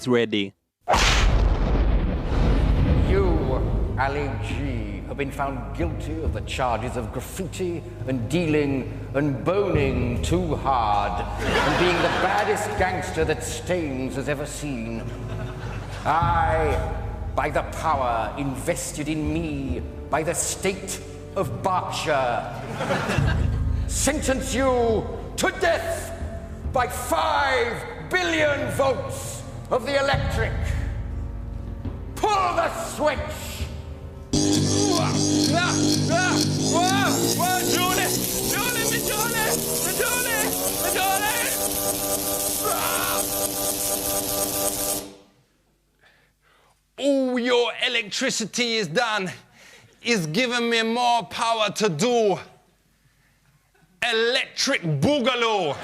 ready. You, Ali G, have been found guilty of the charges of graffiti and dealing and boning too hard and being the baddest gangster that Staines has ever seen. I, by the power invested in me by the state of Berkshire, sentence you to death by 5 billion votes of the electric. Pull the switch! All your electricity is done. Is giving me more power to do electric boogaloo.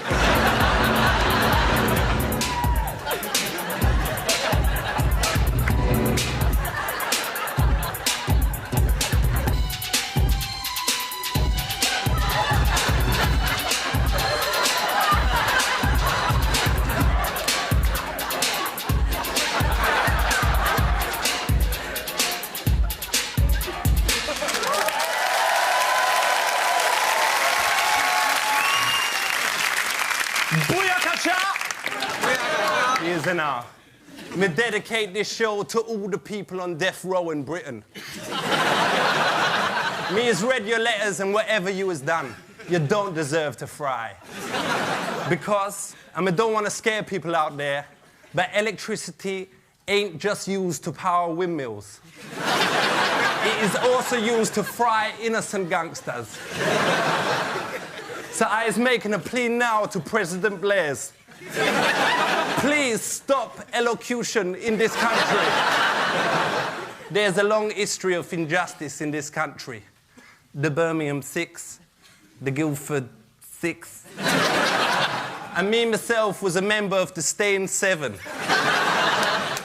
Here's an hour. Me dedicate this show to all the people on death row in Britain. Me has read your letters and whatever you has done, you don't deserve to fry. Because, and I don't want to scare people out there, but electricity ain't just used to power windmills. It is also used to fry innocent gangsters. So I is making a plea now to President Blair's. Please stop elocution in this country. There's a long history of injustice in this country. The Birmingham 6, the Guildford 6. And me myself was a member of the Staines 7.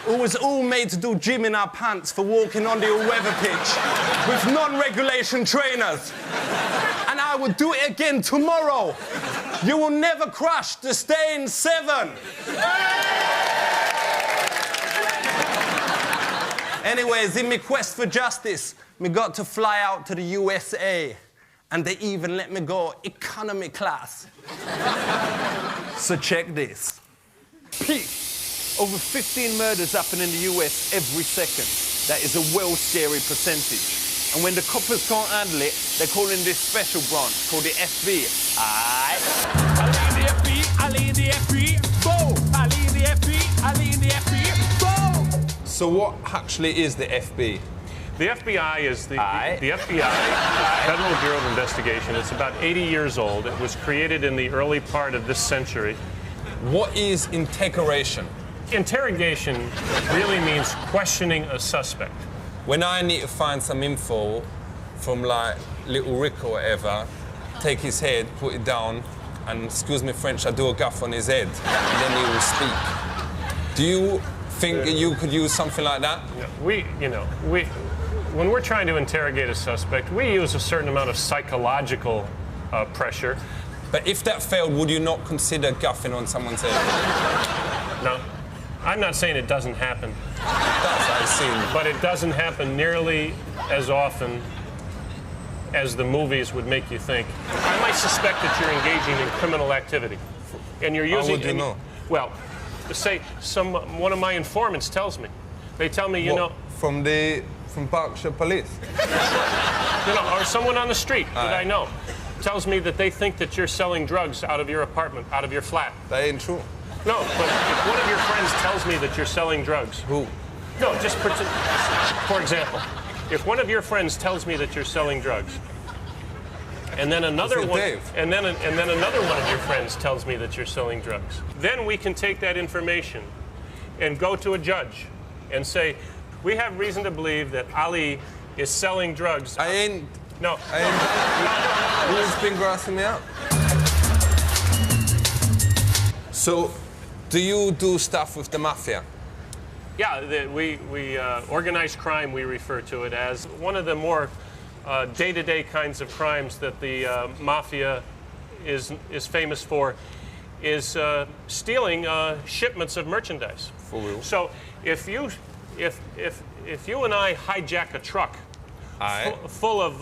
Who was all made to do gym in our pants for walking on the all-weather pitch with non-regulation trainers. And I would do it again tomorrow. You will never crush the Staines 7. Anyways, in my quest for justice, me got to fly out to the USA. And they even let me go economy class. So check this. Over 15 murders happen in the US every second. That is a well scary percentage. And when the coppers can't handle it, they call in this special branch called the FB. Aight? I lead the FB, I lead the FB, go! I lead the FB, I lead the FB, go! So what actually is the FB? The FBI is the FBI, Federal Bureau of Investigation. It's about 80 years old. It was created in the early part of this century. What is interrogation? Interrogation really means questioning a suspect. When I need to find some info from, like, Little Rick or whatever, take his head, put it down, and, excuse me French, I do a gaff on his head, and then he will speak. Do you think you could use something like that? When we're trying to interrogate a suspect, we use a certain amount of psychological pressure. But if that failed, would you not consider gaffing on someone's head? No. I'm not saying it doesn't happen. That's what I've seen. But it doesn't happen nearly as often as the movies would make you think. I might suspect that you're engaging in criminal activity. And you're using... How would you know? Well, say one of my informants tells me. They tell me, you know... From Berkshire Police? Or someone on the street that I know tells me that they think that you're selling drugs out of your apartment, out of your flat. That ain't true. No, but if one of your friends tells me that you're selling drugs... Who? No, just for example, if one of your friends tells me that you're selling drugs, and then another one, and then another one of your friends tells me that you're selling drugs, then we can take that information and go to a judge and say, we have reason to believe that Ali is selling drugs. I ain't. No. I ain't. Who's been grassing me up? So, do you do stuff with the mafia? Yeah, we organized crime, we refer to it as. One of the more day-to-day kinds of crimes that the mafia is famous for is stealing shipments of merchandise. For real. So if you and I hijack a truck full of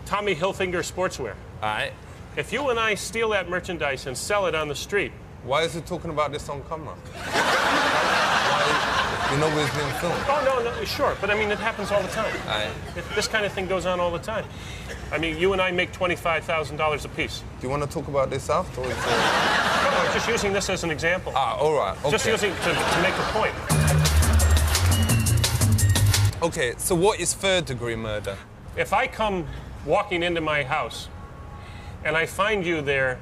Tommy Hilfiger sportswear, if you and I steal that merchandise and sell it on the street, why is he talking about this on camera? You know where it's being filmed. Oh, no, sure. But, I mean, it happens all the time. This kind of thing goes on all the time. I mean, you and I make $25,000 apiece. Do you want to talk about this after? No, I'm just using this as an example. All right. Okay. Just using to make a point. Okay, so what is third-degree murder? If I come walking into my house and I find you there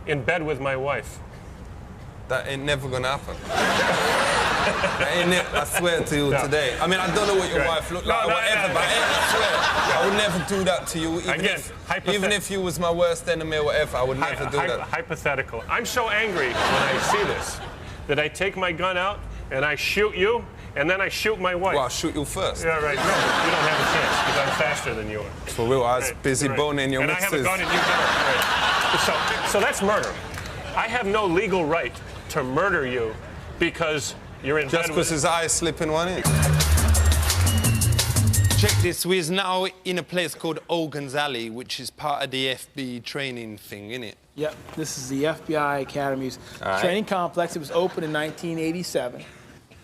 in bed with my wife, that ain't never gonna happen. I swear to you today. I mean, I don't know what your wife looked like or whatever, but I swear, I would never do that to you. Even if you was my worst enemy or whatever, I would never do that. Hypothetical. I'm so angry when I see this that I take my gun out and I shoot you, and then I shoot my wife. Well, I'll shoot you first. Yeah, right. No, you don't have a chance because I'm faster than you are. For real, I was busy boning your missus. And I have a gun and you don't. Right. So that's murder. I have no legal right to murder you because you're in bed with... Just because his eyes slipping one in. Check this, we're now in a place called Ogan's Alley, which is part of the FB training thing, innit? Yep, this is the FBI Academy's training complex. It was opened in 1987.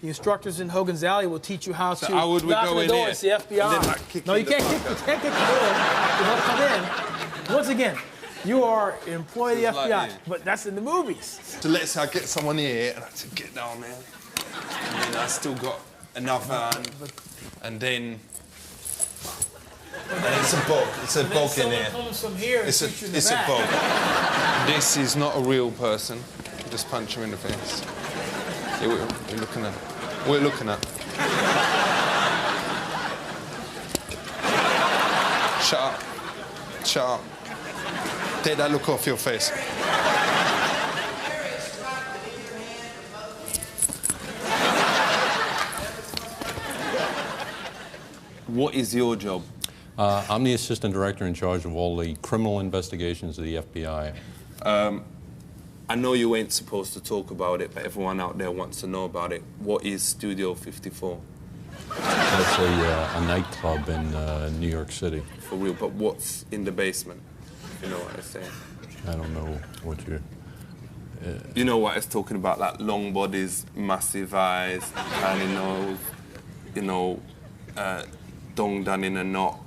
The instructors in Hogan's Alley will teach you how to knock on the door. It's the FBI. No, you can't kick the door. You don't come in. Once again, you are an employee of the FBI, but that's in the movies. So let's say I get someone here and I have to get down there. And then I still got another, and then it's a bog. It's a bog in here. It's a bog. This is not a real person. Just punch him in the face. Yeah, we're looking at. We're looking at. Shut up. Shut up. Take that look off your face. What is your job? I'm the assistant director in charge of all the criminal investigations of the FBI. I know you ain't supposed to talk about it, but everyone out there wants to know about it. What is Studio 54? That's a nightclub in New York City. For real, but what's in the basement? You know what I'm saying? I don't know what you're... You know what it's talking about, like long bodies, massive eyes, tiny nose, you know, dong done in a knot,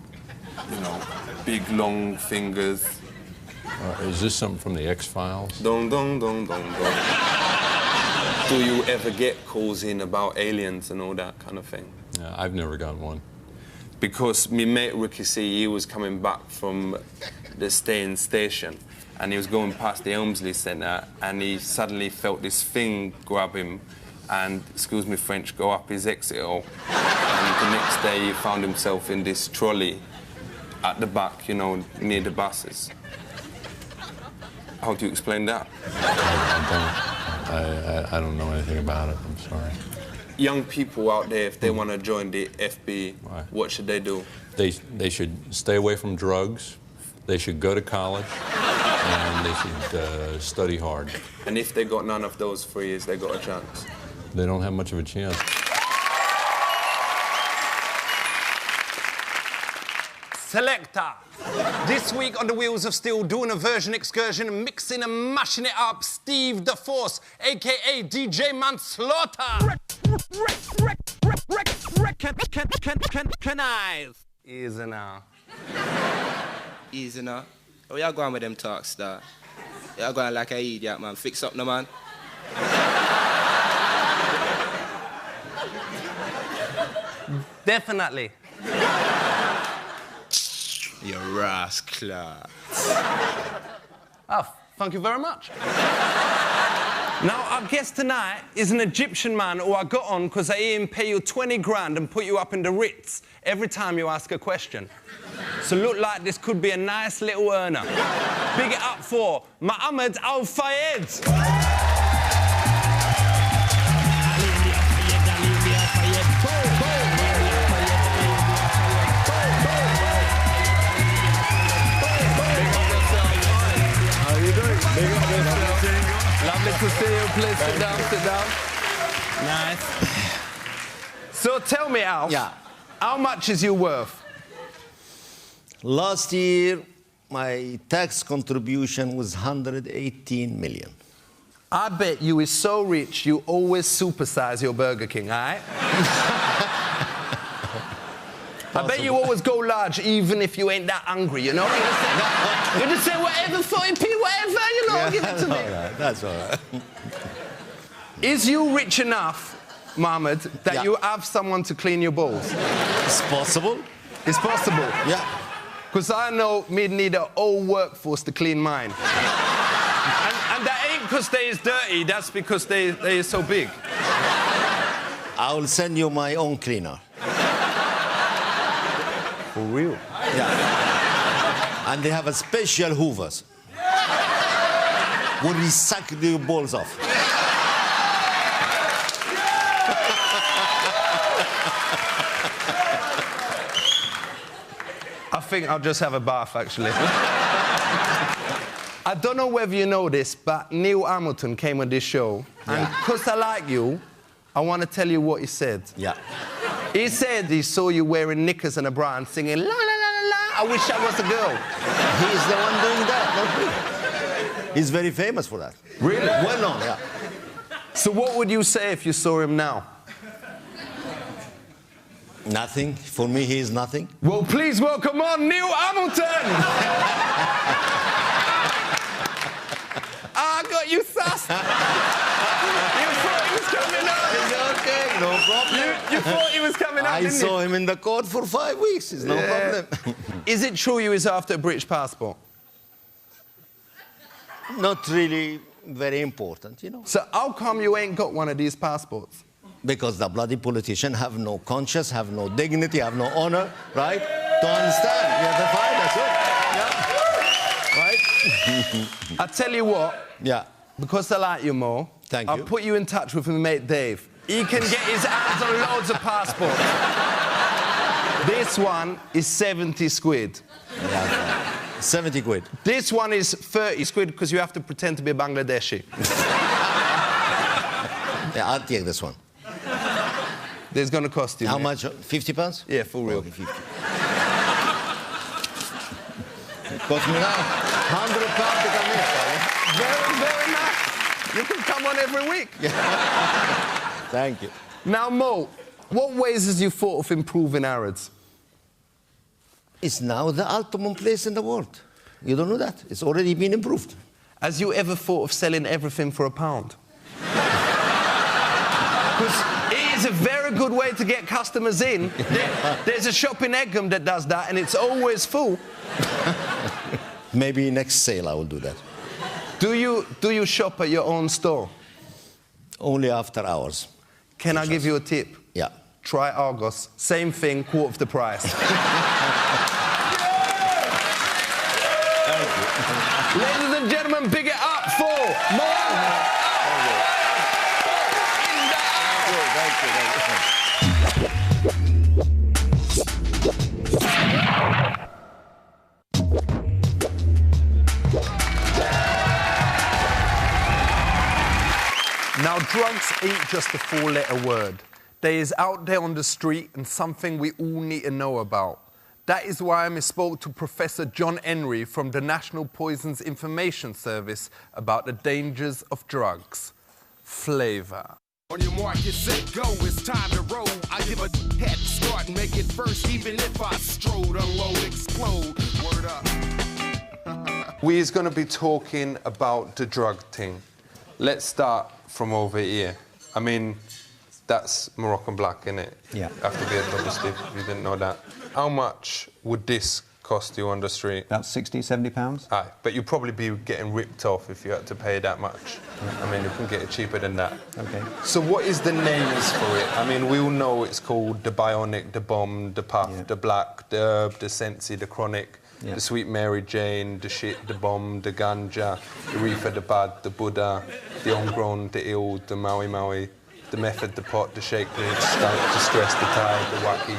you know, big long fingers. Is this something from the X-Files? Dong, dong, dong, dong, dong. Do you ever get calls in about aliens and all that kind of thing? I've never gotten one. Because my mate Ricky C, he was coming back from the staying station and he was going past the Elmsley Centre and he suddenly felt this thing grab him and, excuse me French, go up his exit hole. And the next day he found himself in this trolley at the back, you know, near the buses. How do you explain that? I don't know anything about it, I'm sorry. Young people out there, if they want to join the FB, what should they do? They should stay away from drugs, they should go to college, and they should study hard. And if they got none of those 3 years, they got a chance? They don't have much of a chance. Selector. This week on the Wheels of Steel, doing a version excursion, mixing and mashing it up, Steve the Force, a.k.a. DJ Manslaughter. Easy now. Easy now. Oh, y'all going with them talks, star? Y'all going like an idiot, man. Fix up, no, man. Definitely. You rascal. Oh, thank you very much. Now, our guest tonight is an Egyptian man who I got on because I hear him pay you 20 grand and put you up in the Ritz every time you ask a question. So look like this could be a nice little earner. Big it up for Mohammed Al-Fayed. Lovely to see you, Nice. So tell me, Alf, Yeah. how much is you worth? Last year, my tax contribution was 118 million. I bet you is so rich you always supersize your Burger King, all right? I bet you always go large even if you ain't that hungry, you know? You just say whatever, 40p, whatever, you know, give it to me. All right, that's all right. Is you rich enough, Mohammed, that you have someone to clean your balls? It's possible. It's possible? Yeah. Because I know me need a whole workforce to clean mine. and that ain't because they is dirty, that's because they is so big. I will send you my own cleaner. For real? Yeah. And they have a special hoovers. Where we suck the balls off. I think I'll just have a bath, actually. I don't know whether you know this, but Neil Hamilton came on this show, and because I like you, I want to tell you what he said. Yeah. He said he saw you wearing knickers and a bra and singing, la, la, la, la, la, I wish I was a girl. He's the one doing that, not me. He's very famous for that. Really? Well known, yeah. So what would you say if you saw him now? Nothing. For me, he is nothing. Well, please welcome on Neil Hamilton! I got you sussed! You thought he was coming up! It's okay, no problem. You thought he was coming up, I didn't saw you? him in the court for 5 weeks. It's no problem. Is it true you was after a British passport? Not really very important, you know. So how come you ain't got one of these passports? Because the bloody politicians have no conscience, have no dignity, have no honor, right? To understand. You have to find that's it. Yeah. Right? I tell you what. Yeah. Because I like you more. Thank I'll you. put you in touch with my mate Dave. He can get his hands on loads of passports. This one is 70 quid. Yeah. 70 quid. This one is 30 quid because you have to pretend to be a Bangladeshi. Yeah, I'll take this one. It's going to cost you. How mate. much? 50 pounds? Yeah, for real. Okay, 50. It cost me now 100 pounds to come here. Very, very nice. You can come on every week. Thank you. Now, Mo, what ways has you thought of improving Harrods? It's now the ultimate place in the world. You don't know that? It's already been improved. Has you ever thought of selling everything for £1? Because it is a very good way to get customers in. There's a shop in Egham that does that, and it's always full. Maybe next sale I will do that. Do you shop at your own store? Only after hours. Can I give you a tip? Yeah. Try Argos. Same thing, quarter of the price. Ladies and gentlemen, big it up for Mo. Now, drugs ain't just a four-letter word. They is out there on the street and something we all need to know about. That is why I spoke to Professor John Henry from the National Poisons Information Service about the dangers of drugs. Flavour. On your mark, get set, go, it's time to roll. I give a head start and make it first, even if I strode, unload, explode. Word up. We is going to be talking about the drug thing. Let's start from over here. I mean, that's Moroccan black, innit? Yeah. After being double stick, if you didn't know that. How much would this cost you on the street? About 60, 70 pounds. Aye, but you'd probably be getting ripped off if you had to pay that much. I mean, you can get it cheaper than that. Okay. So what is the names for it? I mean, we all know it's called the Bionic, the Bomb, the Puff, the Black, the Herb, the Sensi, the Chronic, the Sweet Mary Jane, the Shit, the Bomb, the Ganja, the Reefer, the Bud, the Buddha, the Homegrown, the Ill, the Maui Maui, the Method, the Pot, the Shake, the Skunk, the Stress, the Tide, the Wacky.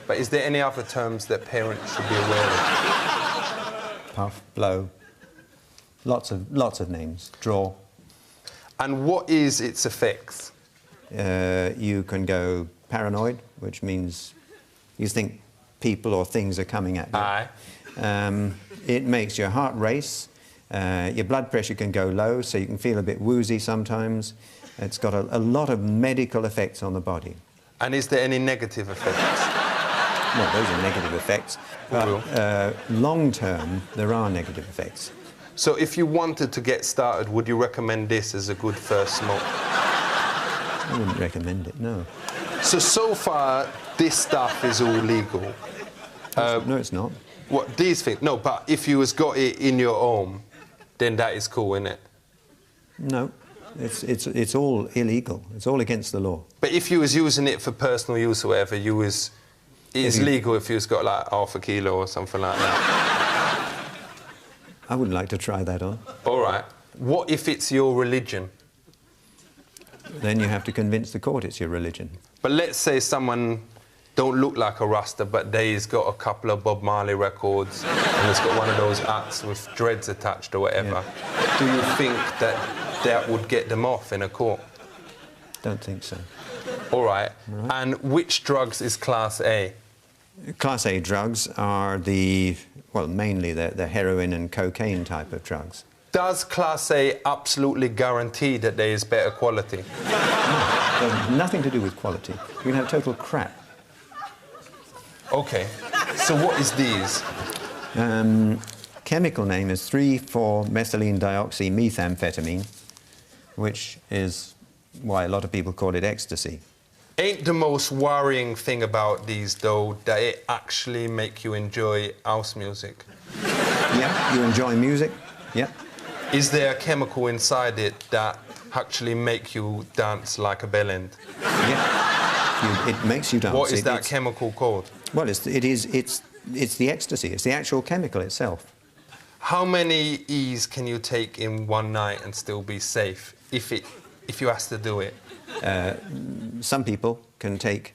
But is there any other terms that parents should be aware of? Puff, blow, lots of names. Draw. And what is its effects? you can go paranoid, which means you think people or things are coming at you. Aye. It makes your heart race. Your blood pressure can go low, so you can feel a bit woozy sometimes. It's got a lot of medical effects on the body. And is there any negative effects? Well, those are negative effects. But long term, there are negative effects. So if you wanted to get started, would you recommend this as a good first smoke? I wouldn't recommend it, no. So far, this stuff is all legal. No, it's not. What, these things? No, but if you has got it in your home, then that is cool, isn't it? No, it's all illegal. It's all against the law. But if you was using it for personal use or whatever, it's legal if you was got like half a kilo or something like that. I wouldn't like to try that on. All right. What if it's your religion? Then you have to convince the court it's your religion. But let's say someone don't look like a Rasta, but they's got a couple of Bob Marley records and has got one of those hats with dreads attached or whatever. Yeah. Do you think that would get them off in a court? Don't think so. All right. And which drugs is Class A? Class A drugs are mainly the heroin and cocaine type of drugs. Does Class A absolutely guarantee that there is better quality? No, nothing to do with quality. You can have total crap. OK. So what is these? Chemical name is 3,4-methylene dioxymethamphetamine, which is why a lot of people call it ecstasy. Ain't the most worrying thing about these, though, that it actually make you enjoy house music? Yeah, you enjoy music, yeah. Is there a chemical inside it that actually make you dance like a bellend? Yeah, it makes you dance. What is that chemical called? Well, it's the ecstasy. It's the actual chemical itself. How many E's can you take in one night and still be safe, if you ask to do it? Some people can take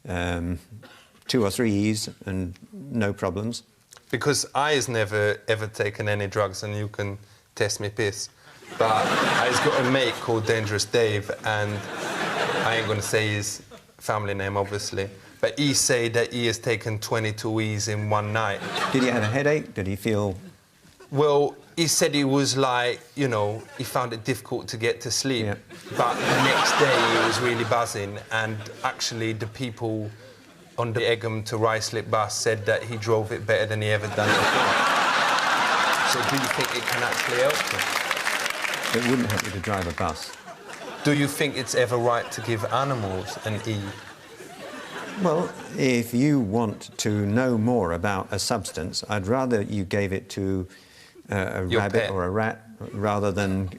2 or 3 E's and no problems. Because I has never ever taken any drugs, and you can test me piss. But I've got a mate called Dangerous Dave, and I ain't gonna say his family name, obviously, but he said that he has taken 22 E's in one night. Did he have a headache? Did he feel... Well, he said he was like, you know, he found it difficult to get to sleep. Yeah. But the next day he was really buzzing, and actually the people on the Egham to Ruislip bus said that he drove it better than he ever done before. So do you think it can actually help you? It wouldn't help you to drive a bus. Do you think it's ever right to give animals an E? Well, if you want to know more about a substance, I'd rather you gave it to a rabbit or a rat rather than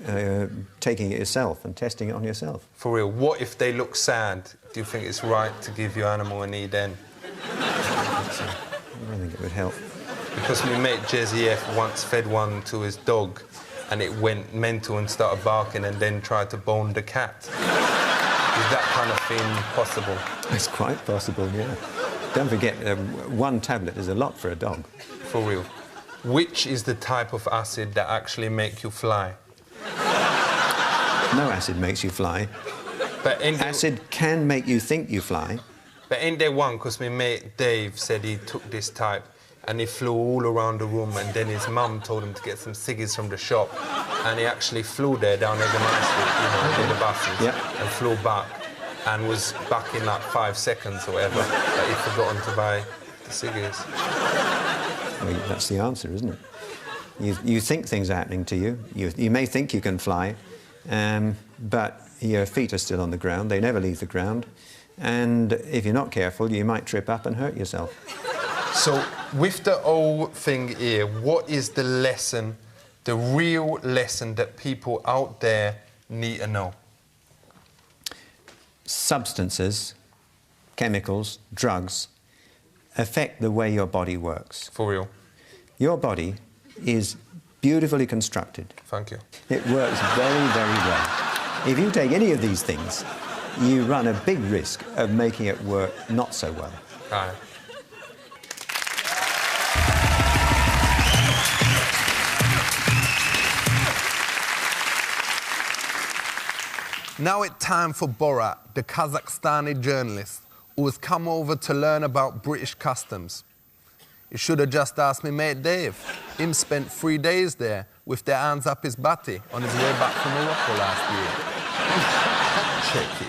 taking it yourself and testing it on yourself. For real, what if they look sad? Do you think it's right to give your animal an E then? I don't think it would help. Because my mate Jezzy F once fed one to his dog and it went mental and started barking and then tried to bone the cat. Is that kind of thing possible? It's quite possible, yeah. Don't forget, 1 tablet is a lot for a dog. For real. Which is the type of acid that actually make you fly? No acid makes you fly. But acid can make you think you fly. But ain't there one, because my mate Dave said he took this type and he flew all around the room, and then his mum told him to get some ciggies from the shop, and he actually flew there down Egham High Street, in the buses, and flew back, and was back in like 5 seconds or whatever, but he'd forgotten to buy the ciggies. Well, that's the answer, isn't it? You think things are happening to you. You may think you can fly, but your feet are still on the ground. They never leave the ground. And if you're not careful, you might trip up and hurt yourself. So, with the whole thing here, what is the lesson, the real lesson that people out there need to know? Substances, chemicals, drugs, affect the way your body works. For real? Your body is beautifully constructed. Thank you. It works very, very well. If you take any of these things, you run a big risk of making it work not so well. Aye. Now it's time for Borat, the Kazakhstani journalist, who has come over to learn about British customs. You should have just asked me mate Dave. Him spent 3 days there with their hands up his butty on his way back from Morocco last year. Check it.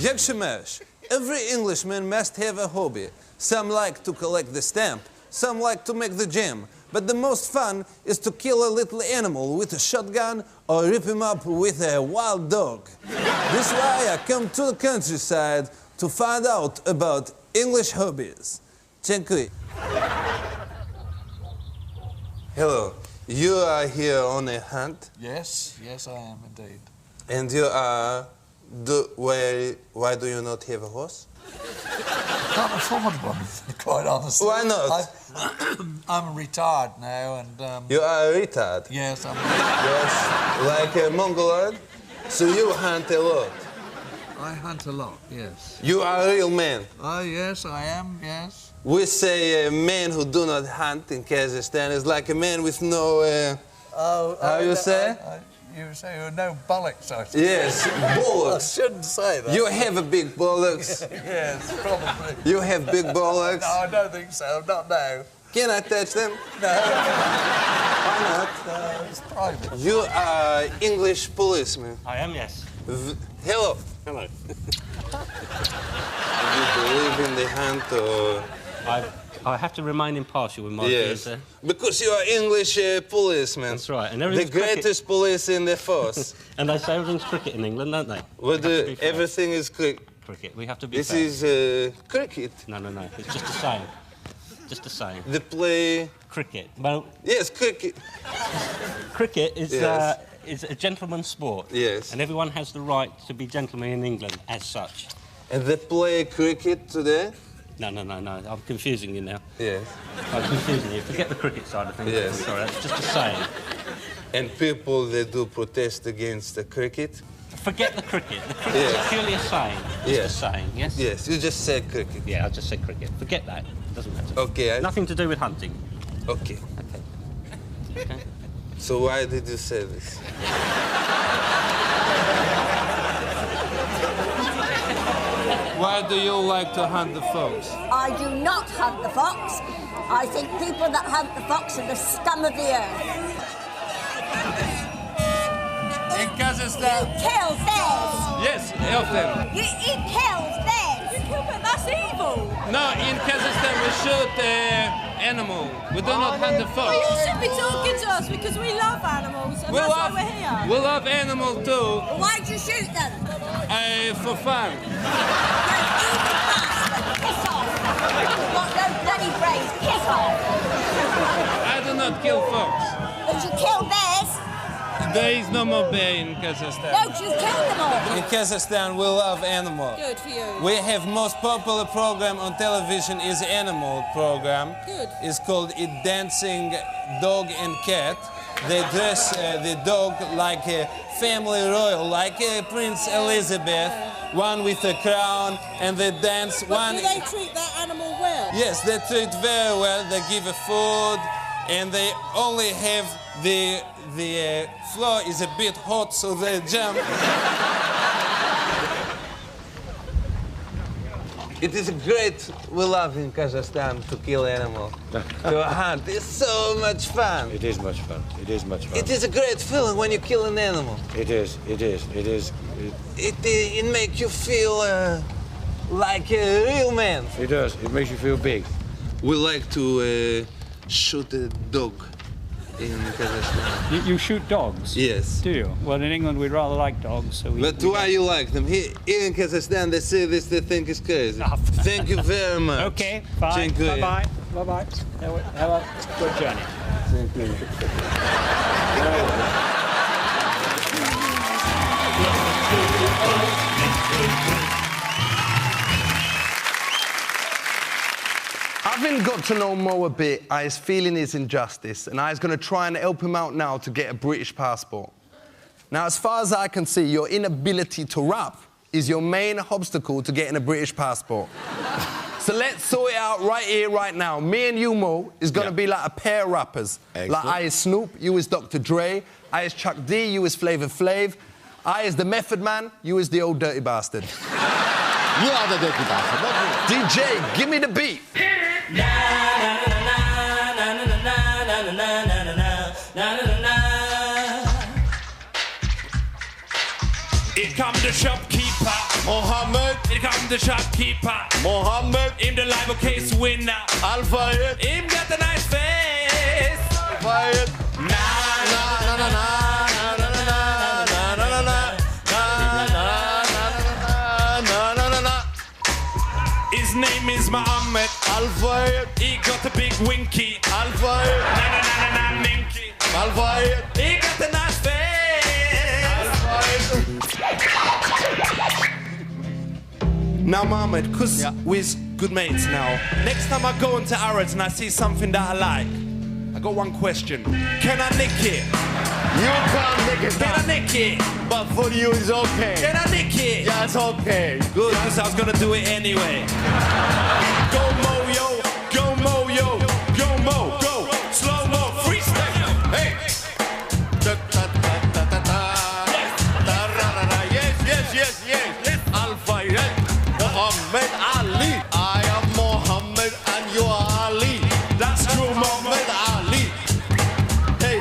Jak się masz? Every Englishman must have a hobby. Some like to collect the stamp, some like to make the jam. But the most fun is to kill a little animal with a shotgun or rip him up with a wild dog. This is why I come to the countryside to find out about English hobbies. Dziękuję. Hello. You are here on a hunt? Yes, yes, I am indeed. And you are... why do you not have a horse? I can't afford one, quite honestly. Why not? I'm retired now and... You are retired? Yes, I'm... Yes, like a Mongoloid? So you hunt a lot? I hunt a lot, yes. You are a real man? Oh, yes, I am, yes. We say a man who do not hunt in Kazakhstan is like a man with no... how you say? You say no bollocks, I suppose. Yes, bollocks. I shouldn't say that. You have a big bollocks. Yes, probably. You have big bollocks. No, I don't think so. Not now. Can I touch them? No. Why not? No, it's private. You are English policeman. I am, yes. Hello. Hello. Do you believe in the hunt or...? I have to remain impartial with my views, sir. Because you are English policeman. That's right. And the greatest police in the force. And they say everything's cricket in England, don't they? Well, everything is cricket. We have to be This fair. is cricket. No. It's just a saying. Just a saying. The play... Cricket. Well... Yes, cricket. Cricket is a gentleman's sport. Yes. And everyone has the right to be gentlemen in England as such. And they play cricket today? No. I'm confusing you now. Yes. I'm confusing you. Forget the cricket side of things. Yes. Sorry, that's just a saying. And people, they do protest against the cricket? Forget the cricket. The cricket is purely a saying. Just a saying, yes? Yes, you just said cricket. Yeah, I just said cricket. Forget that. It doesn't matter. Okay. Nothing to do with hunting. Okay. Okay. So why did you say this? Why do you like to hunt the fox? I do not hunt the fox. I think people that hunt the fox are the scum of the earth. In Kazakhstan? You kill bears. Yes, help them. You kill bears. You kill bears. That's evil. No, in Kazakhstan we shoot animal. We do not hunt the fox. Well, you should be talking to us because we love animals and that's why we're here. We love animals too. Why'd you shoot them? For fun. Piss off. You've got no bloody brains. Piss off. I do not kill fox. But you kill bears. There is no more bear in Kazakhstan. No, you killed them all. In Kazakhstan, we love animals. Good for you. We have most popular program on television is animal program. Good. It's called It Dancing Dog and Cat. They dress the dog like a family royal, like Prince Elizabeth, one with a crown, and they dance one... Do they treat that animal well? Yes, they treat very well. They give it food, and they only have the floor is a bit hot, so they jump. It is great. We love in Kazakhstan to kill animals, to hunt. It's so much fun. It is much fun. It is much fun. It is a great feeling when you kill an animal. It is. It makes you feel like a real man. It does. It makes you feel big. We like to shoot a dog in Kazakhstan. You shoot dogs? Yes. Do you? Well, in England we'd rather like dogs. So But why you like them? Here in Kazakhstan they say this, they think it's crazy. Thank you very much. Okay, bye. Bye-bye. Bye-bye. Have a good journey. Thank you. Having got to know Mo a bit, I was feeling his injustice, and I was going to try and help him out now to get a British passport. Now, as far as I can see, your inability to rap is your main obstacle to getting a British passport. So let's sort it out right here, right now. Me and you, Mo, is going to be like a pair of rappers. Excellent. Like I is Snoop, you is Dr. Dre, I is Chuck D, you is Flavor Flav, I is the Method Man, you is the old dirty bastard. You are the dirty bastard, not me. DJ, give me the beat. Here come the shopkeeper, Mohammed. here come the shopkeeper, Mohammed. him the live case winner, Al-Fayed. him got a nice face. Al-Fayed. His name is Muhammad. Al-Fayed. He got a big winky. Al-Fayed. Na minky. Al-Fayed. He got a nice face. Now, Mohammed, because we're good mates now, next time I go into Arrows and I see something that I like, I got one question. Can I nick it? You can't nick it. Can I nick it? But for you, it's okay. Can I nick it? Yeah, it's okay. Good, because I was going to do it anyway. Go, Mo, yo. Go, Mo, yo. Go, Mo. Go. Slow Mo. Freestyle. Hey. Yes. Al-Fayed. Muhammad Ali. I am Muhammad and you are Ali. That's true, Muhammad Ali. Hey.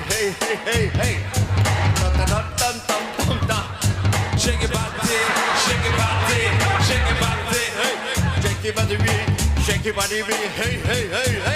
Shake it body, shake it body, shake it body. Hey. Shake it body, hey.